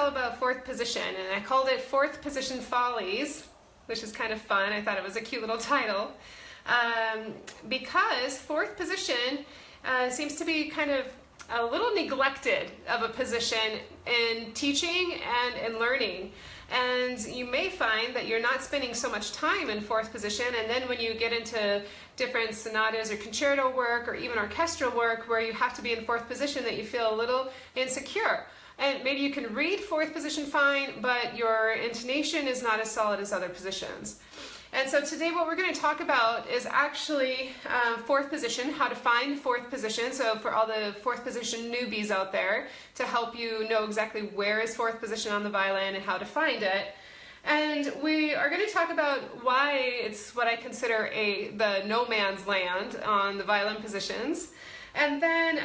all about fourth position, and I called it Fourth Position Follies, which is kind of fun. I thought it was a cute little title, because fourth position seems to be kind of a little neglected of a position in teaching and in learning. And you may find that you're not spending so much time in fourth position, and then when you get into different sonatas or concerto work or even orchestral work where you have to be in fourth position, that you feel a little insecure. And maybe you can read fourth position fine, but your intonation is not as solid as other positions. And so today what we're going to talk about is actually fourth position, how to find fourth position. So for all the fourth position newbies out there, to help you know exactly where is fourth position on the violin and how to find it. And we are going to talk about why it's what I consider the no man's land on the violin positions. And then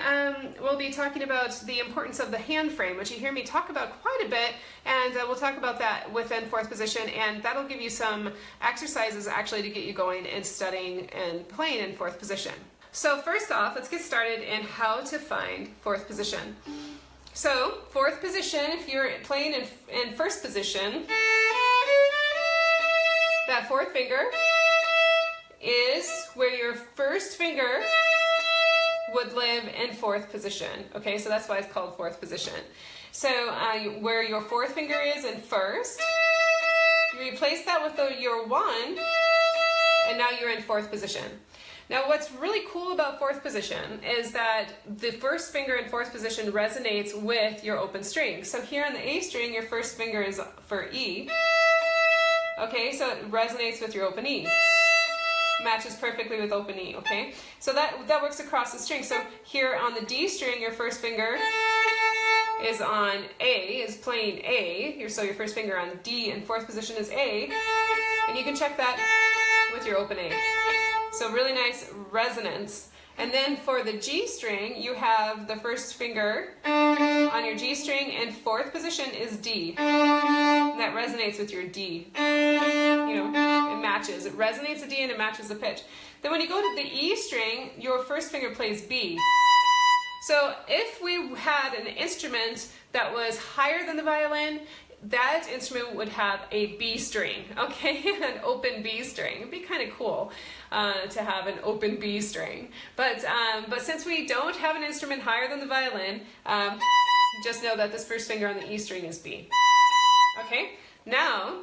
we'll be talking about the importance of the hand frame, which you hear me talk about quite a bit, and we'll talk about that within fourth position, and that'll give you some exercises actually to get you going and studying and playing in fourth position. So first off, let's get started in how to find fourth position. So fourth position, if you're playing in first position, that fourth finger is where your first finger would live in fourth position. Okay, so that's why it's called fourth position. So where your fourth finger is in first, you replace that with your 1, and now you're in fourth position. Now what's really cool about fourth position is that the first finger in fourth position resonates with your open string. So here on the A string, your first finger is for E. Okay, so it resonates with your open E. Matches perfectly with open E, okay? So that works across the string. So here on the D string, your first finger is on A, is playing A. So your first finger on D in fourth position is A. And you can check that with your open A. So really nice resonance. And then for the G string, you have the first finger on your G string in fourth position is D. And that resonates with your D. You know, it matches. It resonates the D and it matches the pitch. Then when you go to the E string, your first finger plays B. So if we had an instrument that was higher than the violin, that instrument would have a B string, okay, an open B string. It'd be kind of cool to have an open B string. But since we don't have an instrument higher than the violin, just know that this first finger on the E string is B. Okay, now,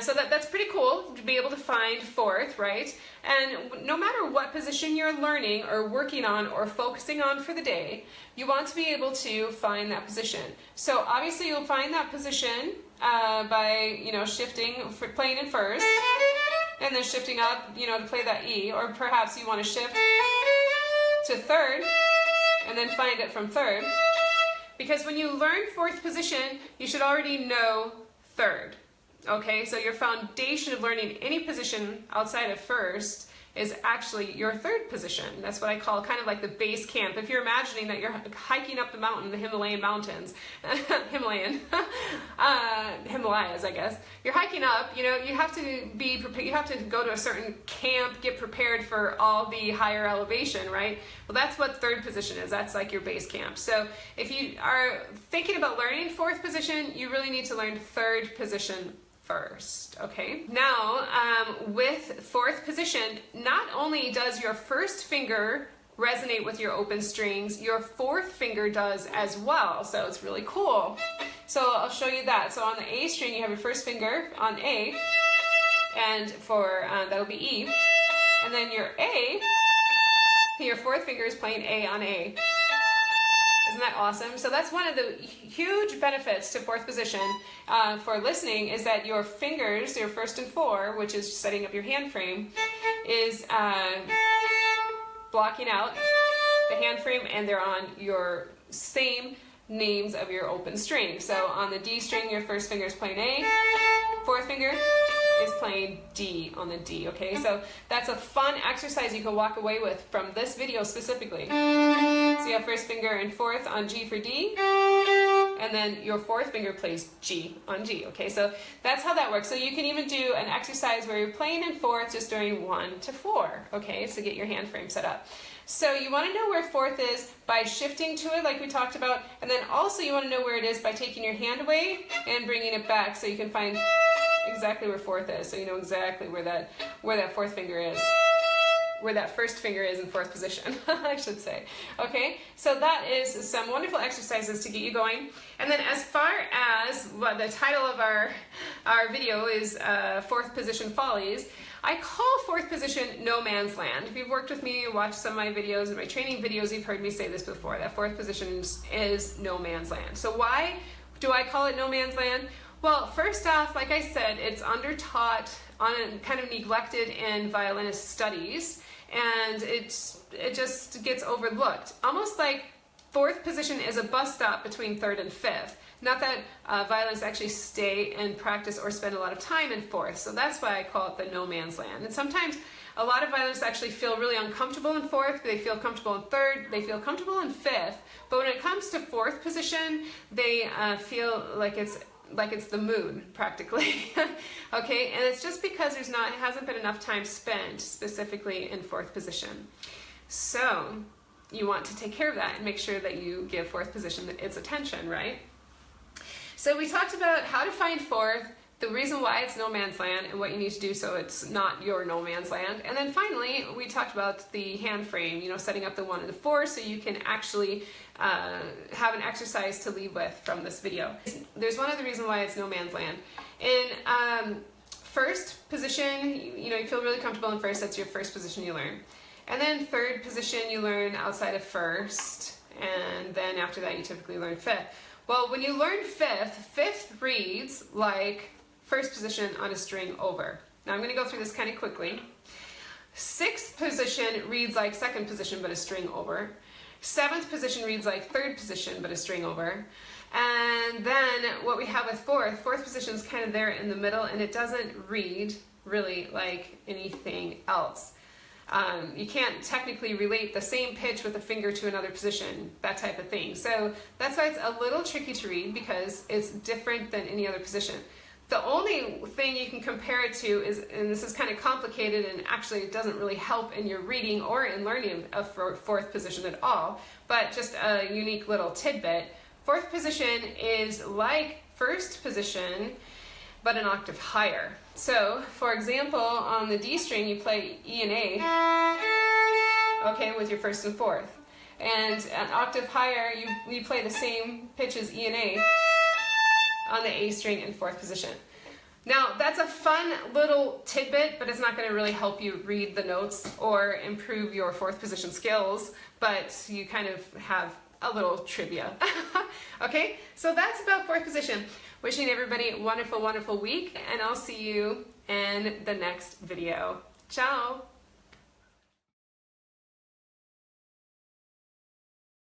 so that's pretty cool to be able to find fourth, right? And no matter what position you're learning or working on or focusing on for the day, you want to be able to find that position. So obviously you'll find that position by, shifting, playing in first, and then shifting up, to play that E, or perhaps you want to shift to third, and then find it from third. Because when you learn fourth position, you should already know third. Okay, so your foundation of learning any position outside of first is actually your third position. That's what I call kind of like the base camp. If you're imagining that you're hiking up the mountain, the Himalayan mountains, Himalayas, I guess. You're hiking up, you have to be prepared, you have to go to a certain camp, get prepared for all the higher elevation, right? Well, that's what third position is. That's like your base camp. So if you are thinking about learning fourth position, you really need to learn third position first, okay? Now, with fourth position, not only does your first finger resonate with your open strings, your fourth finger does as well, so it's really cool. So I'll show you that. So on the A string, you have your first finger on A, and for, that'll be E, and then your A, your fourth finger is playing A on A. Isn't that awesome? So that's one of the huge benefits to fourth position for listening, is that your fingers, your first and 4, which is setting up your hand frame, is blocking out the hand frame, and they're on your same names of your open string. So on the D string, your first finger is playing A, fourth finger is playing D on the D, okay? So that's a fun exercise you can walk away with from this video specifically. So you have first finger and fourth on G for D, and then your fourth finger plays G on G, okay? So that's how that works. So you can even do an exercise where you're playing in fourth just during 1 to 4, okay? So get your hand frame set up. So you want to know where fourth is by shifting to it like we talked about, and then also you want to know where it is by taking your hand away and bringing it back so you can find exactly where fourth is, so you know exactly where that fourth finger is, where that first finger is in fourth position, I should say. Okay, so that is some wonderful exercises to get you going. And then as far as what the title of our video is, fourth position follies, I call fourth position no man's land. If you've worked with me, watched some of my videos and my training videos, you've heard me say this before, that fourth position is no man's land. So why do I call it no man's land? Well, first off, like I said, it's under-taught, kind of neglected in violinist studies, and it just gets overlooked. Almost like fourth position is a bus stop between third and fifth. Not that violinists actually stay and practice or spend a lot of time in fourth, so that's why I call it the no man's land. And sometimes a lot of violinists actually feel really uncomfortable in fourth, they feel comfortable in third, they feel comfortable in fifth, but when it comes to fourth position, they feel like it's the moon, practically. Okay, and it's just because it hasn't been enough time spent specifically in fourth position. So you want to take care of that and make sure that you give fourth position its attention, right? So we talked about how to find fourth, the reason why it's no man's land, and what you need to do so it's not your no man's land. And then finally, we talked about the hand frame, you know, setting up the 1 and the 4 so you can actually have an exercise to leave with from this video. There's one other reason why it's no man's land. In first position, you know, you feel really comfortable in first, that's your first position you learn. And then third position you learn outside of first, and then after that you typically learn fifth. Well, when you learn fifth, fifth reads like first position on a string over. Now I'm going to go through this kind of quickly. Sixth position reads like second position but a string over. Seventh position reads like third position but a string over. And then what we have with fourth position is kind of there in the middle, and it doesn't read really like anything else. You can't technically relate the same pitch with a finger to another position, that type of thing. So that's why it's a little tricky to read, because it's different than any other position. The only thing you can compare it to is, and this is kind of complicated and actually it doesn't really help in your reading or in learning of fourth position at all, but just a unique little tidbit. Fourth position is like first position, but an octave higher. So, for example, on the D string you play E and A, okay, with your first and fourth. And an octave higher, you play the same pitch as E and A on the A string in fourth position. Now, that's a fun little tidbit, but it's not going to really help you read the notes or improve your fourth position skills, but you kind of have a little trivia. Okay, so that's about fourth position. Wishing everybody a wonderful, wonderful week, and I'll see you in the next video. Ciao!